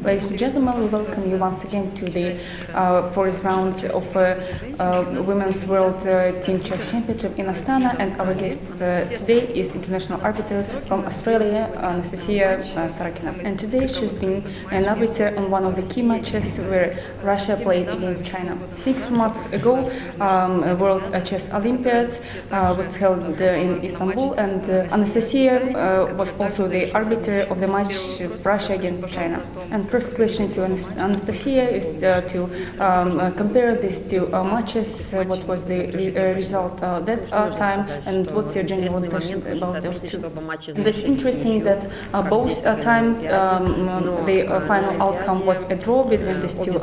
Ladies and gentlemen, we welcome you once again to the fourth round of Women's World Team Chess Championship in Astana, and our guest today is international arbiter from Australia, Anastasia Sorokina. And today she's been an arbiter on one of the key matches where Russia played against China. 6 months ago, World Chess Olympiad was held in Istanbul, and Anastasia was also the arbiter of the match Russia against China. And first question to Anastasia is to compare these two matches. What was the result that time, and what's your general impression about those two? And it's interesting that both times the final outcome was a draw between these two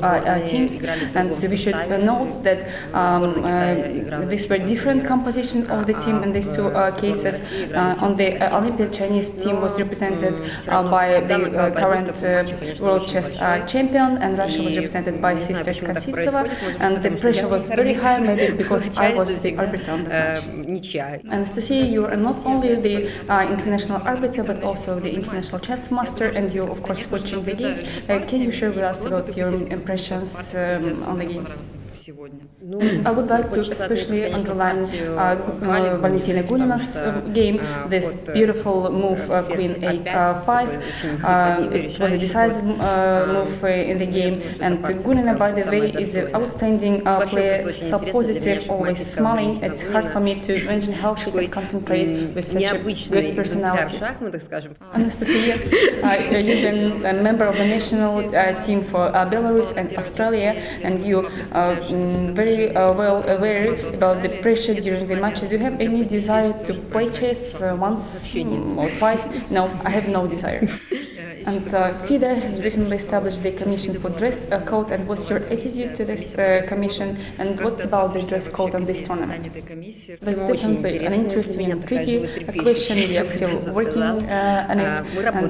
teams, and we should note that these were different composition of the team in these two cases. On the Olympic, Chinese team was represented by the current world chess champion, and Russia was represented by sisters Kansitseva, and the pressure was very high, maybe because I was the arbiter on the match. Anastasia, you are not only the international arbiter but also the international chess master, and you're of course watching the games. Can you share with us about your impressions on the games? I would like to especially underline Valentina Gunina's game, this beautiful move Queen A5. It was a decisive move in the game, and Gunina, by the way, is an outstanding player, so positive, always smiling. It's hard for me to imagine how she could concentrate with such a good personality. Anastasia, you've been a member of the national team for Belarus and Australia, and you very well aware about the pressure during the matches. Do you have any desire to play chess once or twice? No, I have no desire. And FIDE has recently established the Commission for Dress Code, and what's your attitude to this commission, and what's about the dress code on this tournament? That's definitely an interesting and tricky question. We are still working on it, and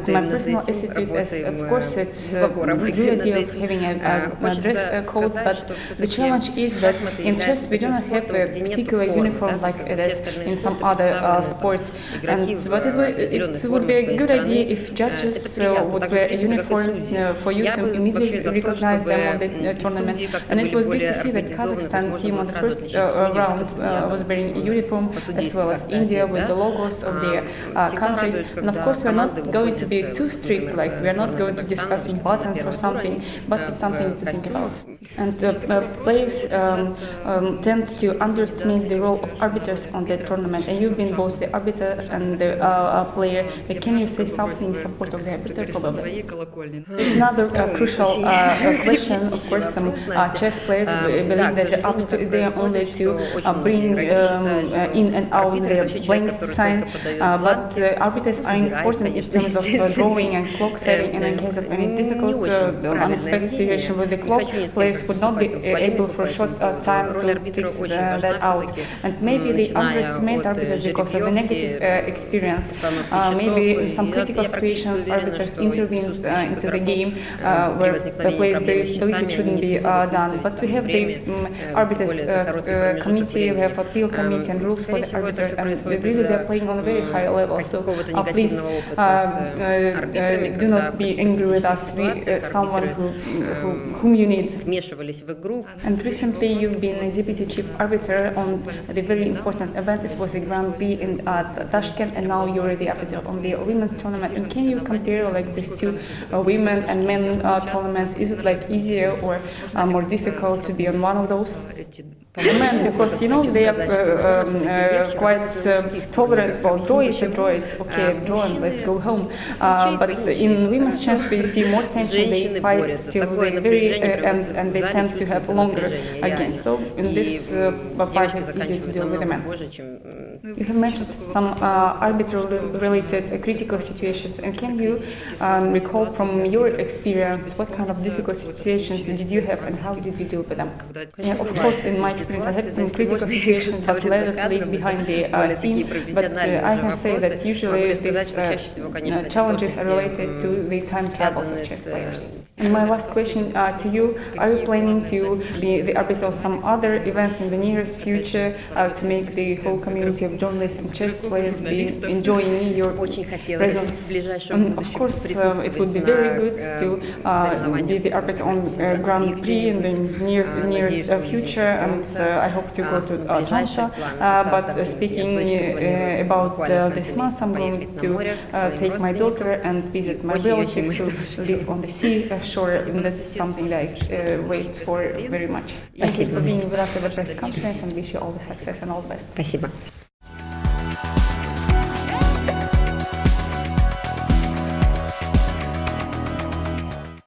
my personal attitude is, of course, it's a good idea of having a dress code, but the challenge is that in chess we do not have a particular uniform like it is in some other sports, but it would be a good idea if judges would wear a uniform for you to immediately recognize them on the tournament. And it was good to see that Kazakhstan team on the first round was wearing a uniform, as well as India with the logos of their countries. And of course, we're not going to be too strict, like we're not going to discuss buttons or something, but it's something to think about. And players tend to underestimate the role of arbiters on the tournament. And you've been both the arbiter and the player. Can you say something in support of the arbiter? Probably. It's another crucial question. Of course, some chess players believe that the arbiter is there only to bring in and out their blanks to sign, but arbiters are important in terms of drawing and clock setting, and in case of any difficult unexpected situation with the clock, players would not be able for a short time to fix that out. And maybe they underestimate arbiters because of the negative experience. Maybe in some critical situations, arbiters intervene into the game where the players believe it shouldn't be done. But we have the arbiters committee, we have appeal committee and rules for the arbiter, and really they're playing on a very high level. So please do not be angry with us. We someone whom you need. And recently you've been a deputy chief arbiter on the very important event. It was a Grand Prix in Tashkent, and now you're the arbiter on the women's tournament. And can you compare like these two women and men tournaments? Is it like easier or more difficult to be on one of those? Men, because you know they are quite tolerant about draw is a draw, it's okay, draw and let's go home. But in women's chess we see more tension. They fight till the very end, and they tend to have longer games. So in this part it's easier to deal with the men. You have mentioned some arbiter-related critical situations, and can you recall from your experience what kind of difficult situations did you have and how did you deal with them? Yeah, of course, in my experience. I had some critical situations that led behind the scene, but I can say that usually these challenges are related to the time travels of chess players. And my last question to you, are you planning to be the arbiter of some other events in the nearest future to make the whole community of journalists and chess players be enjoying your presence? Of course, it would be very good to be the arbiter on Grand Prix in the nearest future, and I hope to go to Tromsø. But speaking about this month, I'm going to take my daughter and visit my relatives who live on the sea shore, and that's something that I wait for very much. Thank you for being with us at the press conference, and wish you all the success and all the best. Спасибо.